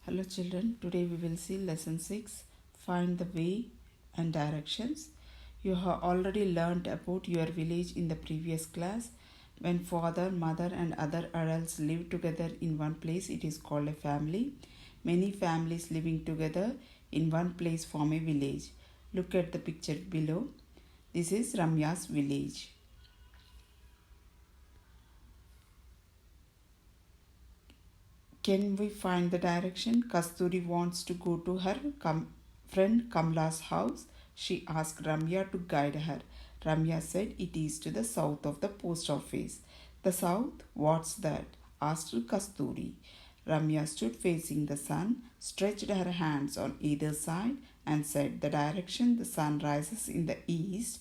Hello children, today we will see lesson 6, find the way and directions. You have already learned about your village in the previous class. When father, mother and other adults live together in one place, it is called a family. Many families living together in one place form a village. Look at the picture below. This is Ramya's village. Can we find the direction? Kasturi wants to go to her friend Kamla's house. She asked Ramya to guide her. Ramya said it is to the south of the post office. The south? What's that? Asked Kasturi. Ramya stood facing the sun, stretched her hands on either side, and said the direction the sun rises in the east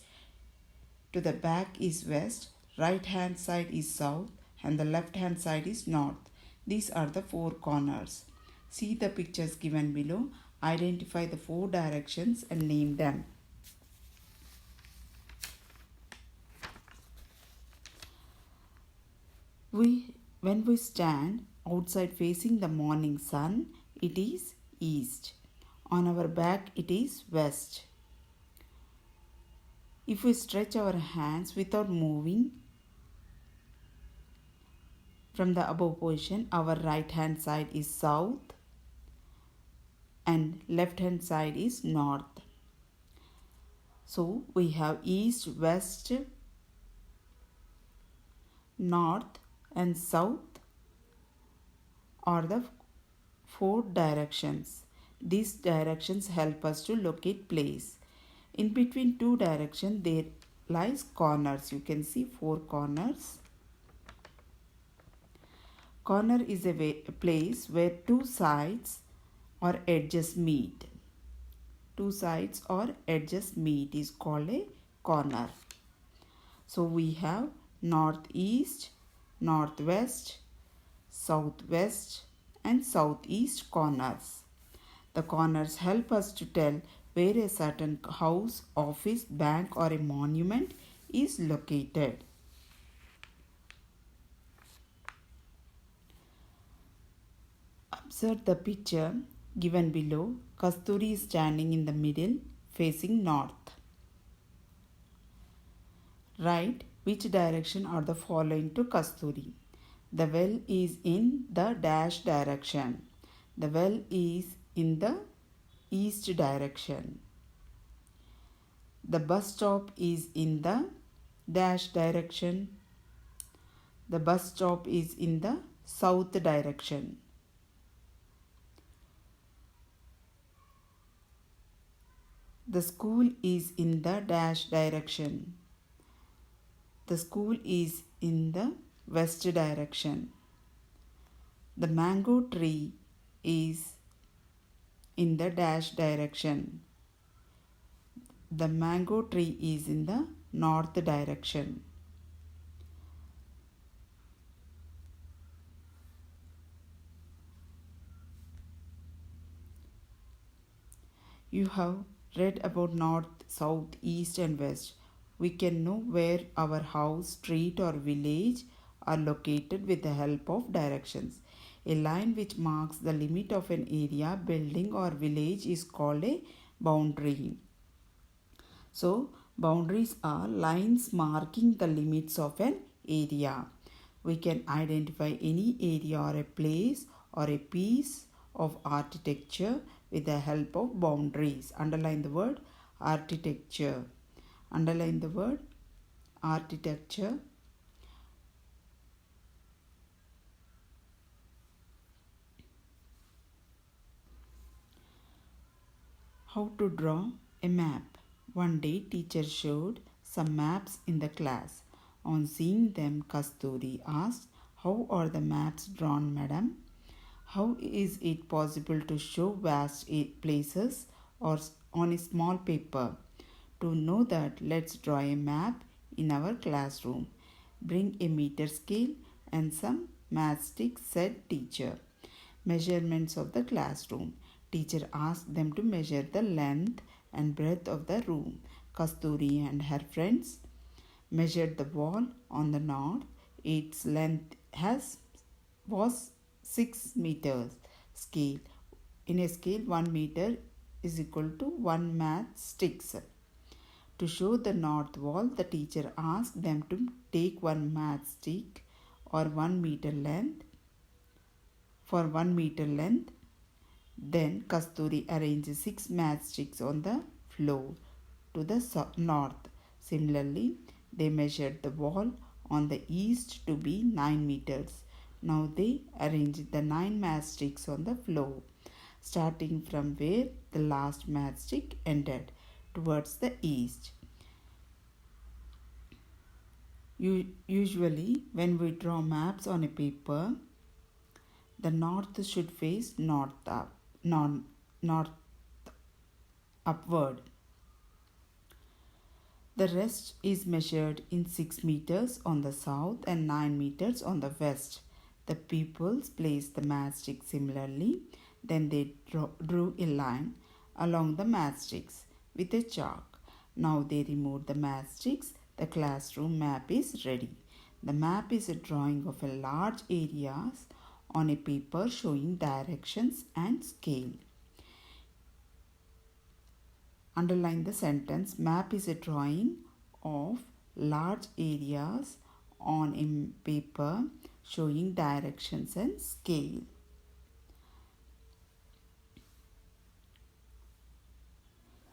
to the back is west, right hand side is south, and the left hand side is north. These are the four corners. See the pictures given below. Identify the four directions and name them. When we stand outside facing the morning sun, it is east. On our back, it is west. If we stretch our hands without moving from the above position, our right hand side is south and left hand side is north. So we have east, west, north and south are the four directions. These directions help us to locate place. In between two directions there lies corners. You can see four corners. Corner is a place where two sides or edges meet. Two sides or edges meet is called a corner. So we have northeast, northwest, southwest and southeast corners. The corners help us to tell where a certain house, office, bank or a monument is located. Observe the picture given below. Kasturi is standing in the middle facing north. Write which direction are the following to Kasturi. The well is in the dash direction. The well is in the east direction. The bus stop is in the dash direction. The bus stop is in the south direction. The school is in the dash direction. The school is in the west direction. The mango tree is in the dash direction. The mango tree is in the north direction. You have read about north, south, east and west. We can know where our house, street or village are located with the help of directions. A line which marks the limit of an area, building or village is called a boundary. So, boundaries are lines marking the limits of an area. We can identify any area or a place or a piece of architecture with the help of boundaries. Underline the word architecture. Underline the word architecture. How to draw a map. One day teacher showed some maps in the class. On seeing them, Kasturi asked, "How are the maps drawn, madam? How is it possible to show vast places or on a small paper? To know that, let's draw a map in our classroom. Bring a meter scale and some matchsticks," said teacher. Measurements of the classroom. Teacher asked them to measure the length and breadth of the room. Kasturi and her friends measured the wall on the north. Its length was 6 meters. Scale in a scale 1 meter is equal to 1 math sticks. To show the north wall, the teacher asked them to take one matchstick or 1 meter length for 1 meter length. Then Kasturi arranged 6 matchsticks on the floor to the north. Similarly, they measured the wall on the east to be 9 meters. Now they arranged the 9 matchsticks on the floor, starting from where the last matchstick ended, towards the east. Usually, when we draw maps on a paper, the north should face north upward. The rest is measured in 6 meters on the south and 9 meters on the west. The pupils placed the matchstick similarly. Then they drew a line along the matchsticks with a chalk. Now they removed the matchsticks. The classroom map is ready. The map is a drawing of a large areas on a paper showing directions and scale. Underline the sentence, map is a drawing of large areas on a paper showing directions and scale.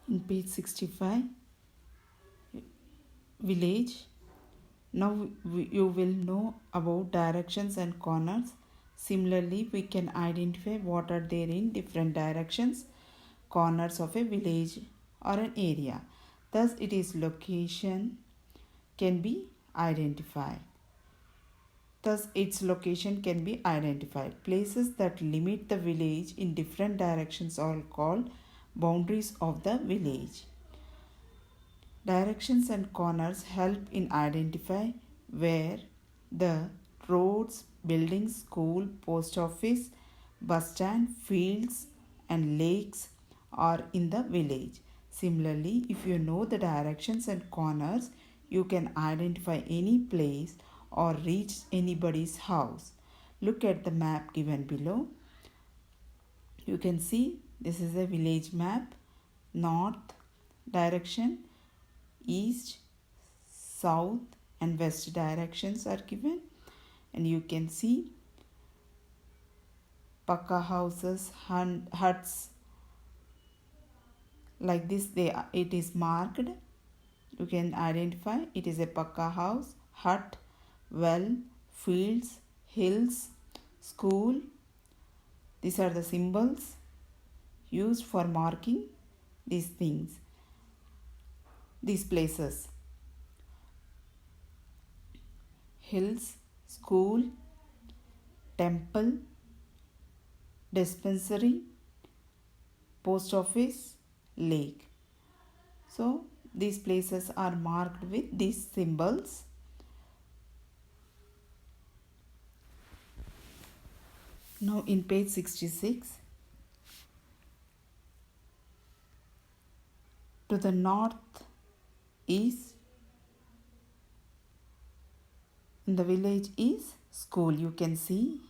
In page 65, village. Now you will know about directions and corners. Similarly, we can identify what are there in different directions, corners of a village or an area. Thus, its location can be identified. Places that limit the village in different directions are called boundaries of the village. Directions and corners help in identify where the roads, buildings, school, post office, bus stand, fields and lakes are in the village. Similarly, if you know the directions and corners, you can identify any place or reach anybody's house. Look at the map given below. You can see this is a village map. North direction, east, south and west directions are given, and you can see pakka houses, huts like this. It is marked. You can identify it is a pakka house, hut, well, fields, hills, school. These are the symbols used for marking these things, these places. Hills, school, temple, dispensary, post office, lake. So these places are marked with these symbols. Now in page 66, to the north is, in the village is school. You can see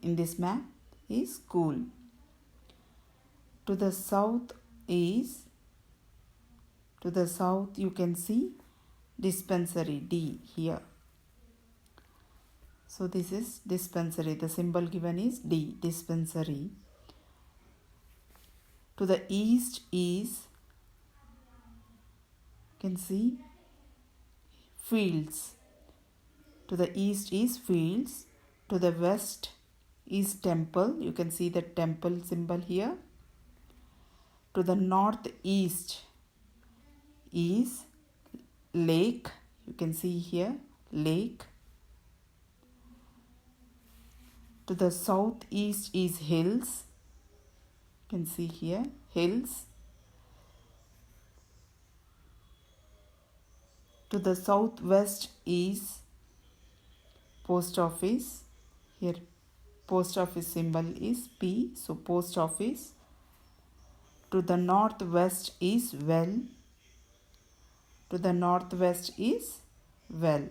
in this map is school. To the south is, you can see dispensary, D here. So this is dispensary. The symbol given is D, dispensary. To the east is, you can see fields. To the east is fields. To the west is temple. You can see the temple symbol here. To the northeast is lake. You can see here lake. To the southeast is hills. You can see here hills. To the southwest is post office. Here post office symbol is P, so post office. To the northwest is well. To the northwest is well.